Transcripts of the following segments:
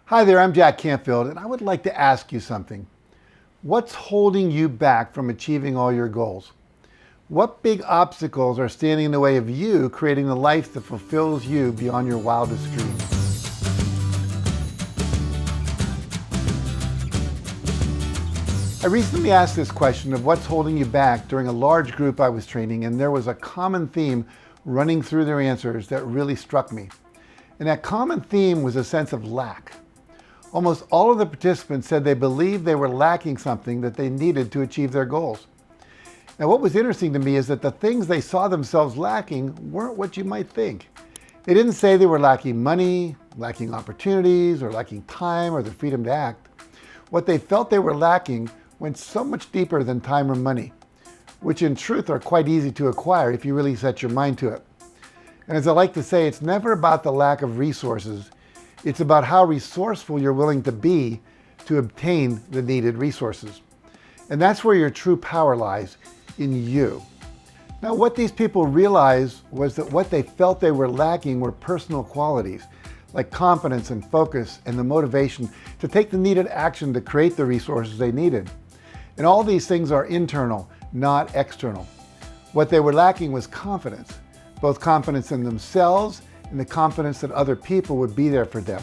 Hi there, I'm Jack Canfield, and I would like to ask you something. What's holding you back from achieving all your goals? What big obstacles are standing in the way of you creating the life that fulfills you beyond your wildest dreams? I recently asked this question of what's holding you back during a large group I was training, and there was a common theme running through their answers that really struck me. And that common theme was a sense of lack. Almost all of the participants said they believed they were lacking something that they needed to achieve their goals. Now, what was interesting to me is that the things they saw themselves lacking weren't what you might think. They didn't say they were lacking money, lacking opportunities, or lacking time or the freedom to act. What they felt they were lacking went so much deeper than time or money, which in truth are quite easy to acquire if you really set your mind to it. And as I like to say, it's never about the lack of resources. It's about how resourceful you're willing to be to obtain the needed resources. And that's where your true power lies, in you. Now, what these people realized was that what they felt they were lacking were personal qualities, like confidence and focus and the motivation to take the needed action to create the resources they needed. And all these things are internal, not external. What they were lacking was confidence, both confidence in themselves and the confidence that other people would be there for them.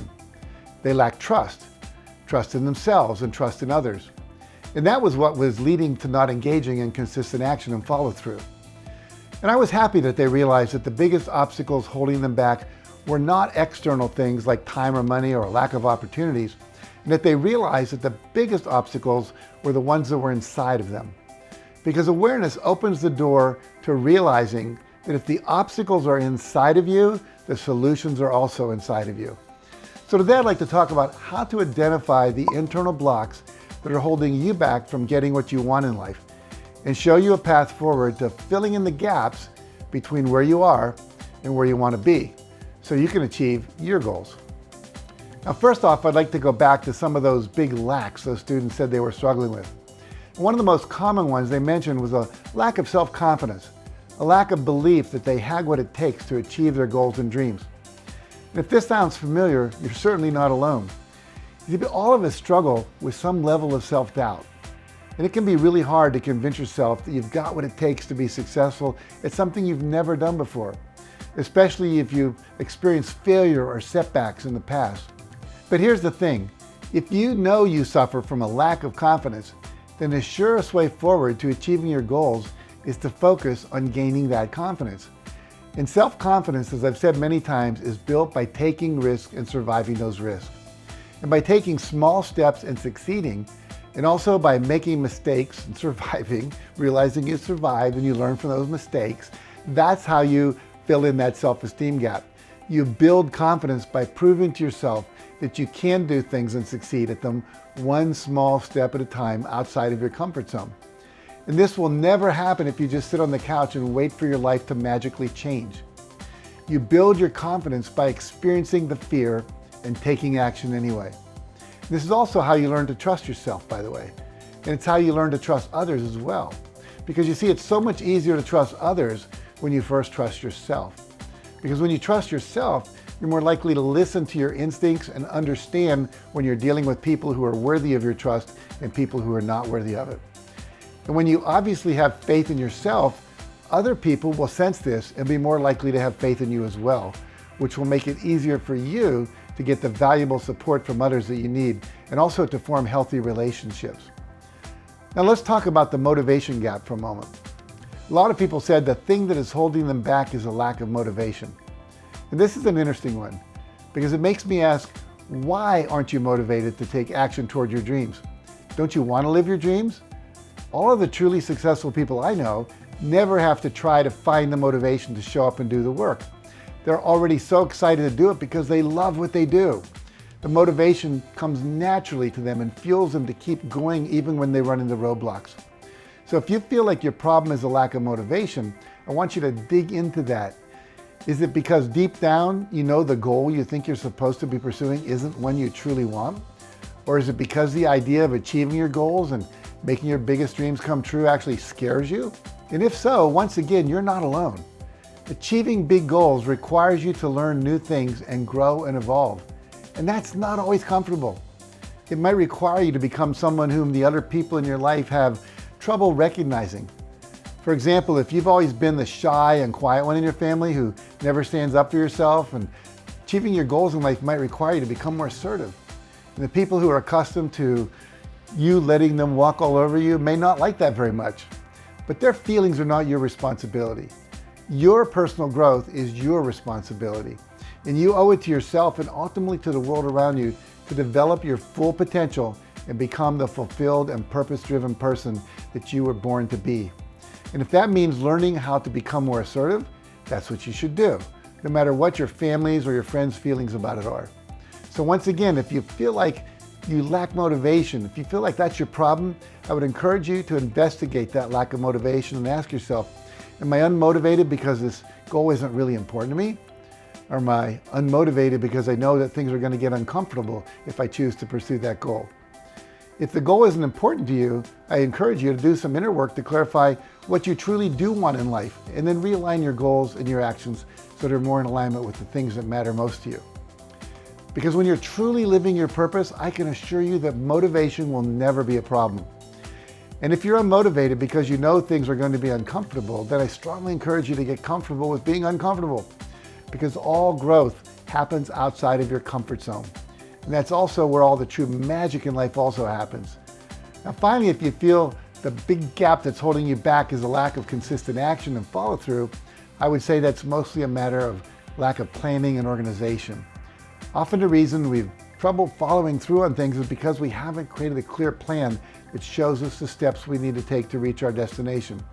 They lacked trust in themselves and trust in others. And that was what was leading to not engaging in consistent action and follow through. And I was happy that they realized that the biggest obstacles holding them back were not external things like time or money or a lack of opportunities, and that they realized that the biggest obstacles were the ones that were inside of them. Because awareness opens the door to realizing that if the obstacles are inside of you, the solutions are also inside of you. So today I'd like to talk about how to identify the internal blocks that are holding you back from getting what you want in life, and show you a path forward to filling in the gaps between where you are and where you want to be, so you can achieve your goals. Now, first off, I'd like to go back to some of those big lacks those students said they were struggling with. One of the most common ones they mentioned was a lack of self-confidence, a lack of belief that they had what it takes to achieve their goals and dreams. And if this sounds familiar, you're certainly not alone. You see, all of us struggle with some level of self-doubt. And it can be really hard to convince yourself that you've got what it takes to be successful at something you've never done before, especially if you've experienced failure or setbacks in the past. But here's the thing, if you know you suffer from a lack of confidence, then the surest way forward to achieving your goals is to focus on gaining that confidence. And self-confidence, as I've said many times, is built by taking risks and surviving those risks. And by taking small steps and succeeding, and also by making mistakes and surviving, realizing you survived and you learn from those mistakes, that's how you fill in that self-esteem gap. You build confidence by proving to yourself that you can do things and succeed at them one small step at a time outside of your comfort zone. And this will never happen if you just sit on the couch and wait for your life to magically change. You build your confidence by experiencing the fear and taking action anyway. This is also how you learn to trust yourself, by the way. And it's how you learn to trust others as well. Because you see, it's so much easier to trust others when you first trust yourself. Because when you trust yourself, you're more likely to listen to your instincts and understand when you're dealing with people who are worthy of your trust and people who are not worthy of it. And when you obviously have faith in yourself, other people will sense this and be more likely to have faith in you as well, which will make it easier for you to get the valuable support from others that you need, and also to form healthy relationships. Now let's talk about the motivation gap for a moment. A lot of people said the thing that is holding them back is a lack of motivation. And this is an interesting one, because it makes me ask, why aren't you motivated to take action toward your dreams? Don't you want to live your dreams? All of the truly successful people I know never have to try to find the motivation to show up and do the work. They're already so excited to do it because they love what they do. The motivation comes naturally to them and fuels them to keep going even when they run into roadblocks. So if you feel like your problem is a lack of motivation, I want you to dig into that. Is it because deep down you know the goal you think you're supposed to be pursuing isn't one you truly want? Or is it because the idea of achieving your goals and making your biggest dreams come true actually scares you? And if so, once again, you're not alone. Achieving big goals requires you to learn new things and grow and evolve. And that's not always comfortable. It might require you to become someone whom the other people in your life have trouble recognizing. For example, if you've always been the shy and quiet one in your family who never stands up for yourself, and achieving your goals in life might require you to become more assertive. And the people who are accustomed to you letting them walk all over you may not like that very much. But their feelings are not your responsibility. Your personal growth is your responsibility. And you owe it to yourself and ultimately to the world around you to develop your full potential and become the fulfilled and purpose-driven person that you were born to be. And if that means learning how to become more assertive, that's what you should do, no matter what your family's or your friends' feelings about it are. So once again, if you feel like you lack motivation, if you feel like that's your problem, I would encourage you to investigate that lack of motivation and ask yourself, am I unmotivated because this goal isn't really important to me? Or am I unmotivated because I know that things are going to get uncomfortable if I choose to pursue that goal? If the goal isn't important to you, I encourage you to do some inner work to clarify what you truly do want in life, and then realign your goals and your actions so they're more in alignment with the things that matter most to you. Because when you're truly living your purpose, I can assure you that motivation will never be a problem. And if you're unmotivated because you know things are going to be uncomfortable, then I strongly encourage you to get comfortable with being uncomfortable, because all growth happens outside of your comfort zone. And that's also where all the true magic in life also happens. Now finally, if you feel the big gap that's holding you back is a lack of consistent action and follow through, I would say that's mostly a matter of lack of planning and organization. Often the reason we've trouble following through on things is because we haven't created a clear plan that shows us the steps we need to take to reach our destination.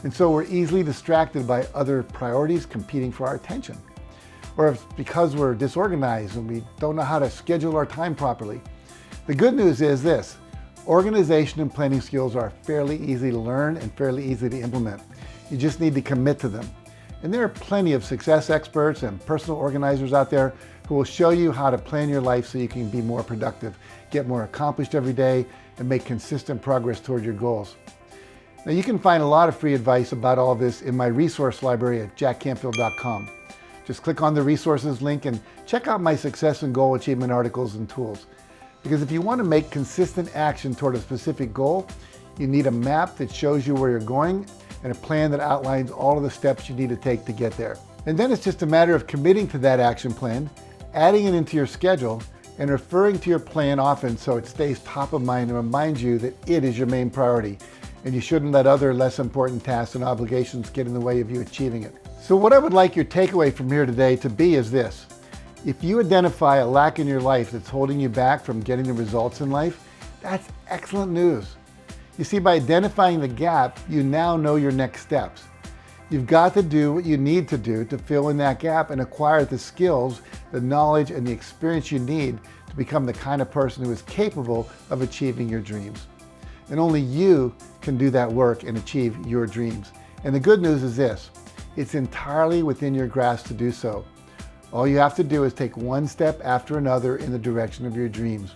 And so we're easily distracted by other priorities competing for our attention. Or it's because we're disorganized and we don't know how to schedule our time properly. The good news is this: organization and planning skills are fairly easy to learn and fairly easy to implement. You just need to commit to them. And there are plenty of success experts and personal organizers out there who will show you how to plan your life so you can be more productive, get more accomplished every day, and make consistent progress toward your goals. Now you can find a lot of free advice about all of this in my resource library at JackCanfieldOfficial.com. Just click on the resources link and check out my success and goal achievement articles and tools. Because if you want to make consistent action toward a specific goal, you need a map that shows you where you're going and a plan that outlines all of the steps you need to take to get there. And then it's just a matter of committing to that action plan, adding it into your schedule, and referring to your plan often so it stays top of mind and reminds you that it is your main priority, and you shouldn't let other less important tasks and obligations get in the way of you achieving it. So what I would like your takeaway from here today to be is this: if you identify a lack in your life that's holding you back from getting the results in life, that's excellent news. You see, by identifying the gap, you now know your next steps. You've got to do what you need to do to fill in that gap and acquire the skills, the knowledge, and the experience you need to become the kind of person who is capable of achieving your dreams. And only you can do that work and achieve your dreams. And the good news is this: it's entirely within your grasp to do so. All you have to do is take one step after another in the direction of your dreams.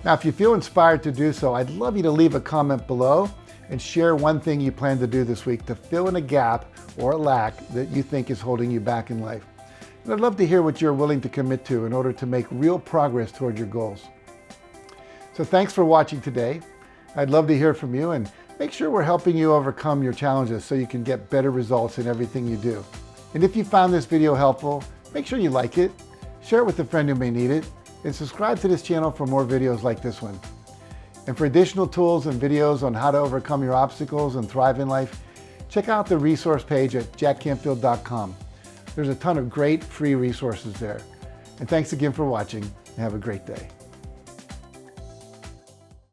Now, if you feel inspired to do so, I'd love you to leave a comment below and share one thing you plan to do this week to fill in a gap or a lack that you think is holding you back in life. And I'd love to hear what you're willing to commit to in order to make real progress toward your goals. So thanks for watching today. I'd love to hear from you, and make sure we're helping you overcome your challenges so you can get better results in everything you do. And if you found this video helpful, make sure you like it, share it with a friend who may need it, and subscribe to this channel for more videos like this one. And for additional tools and videos on how to overcome your obstacles and thrive in life, check out the resource page at JackCanfieldOfficial.com. There's a ton of great free resources there. And thanks again for watching, and have a great day.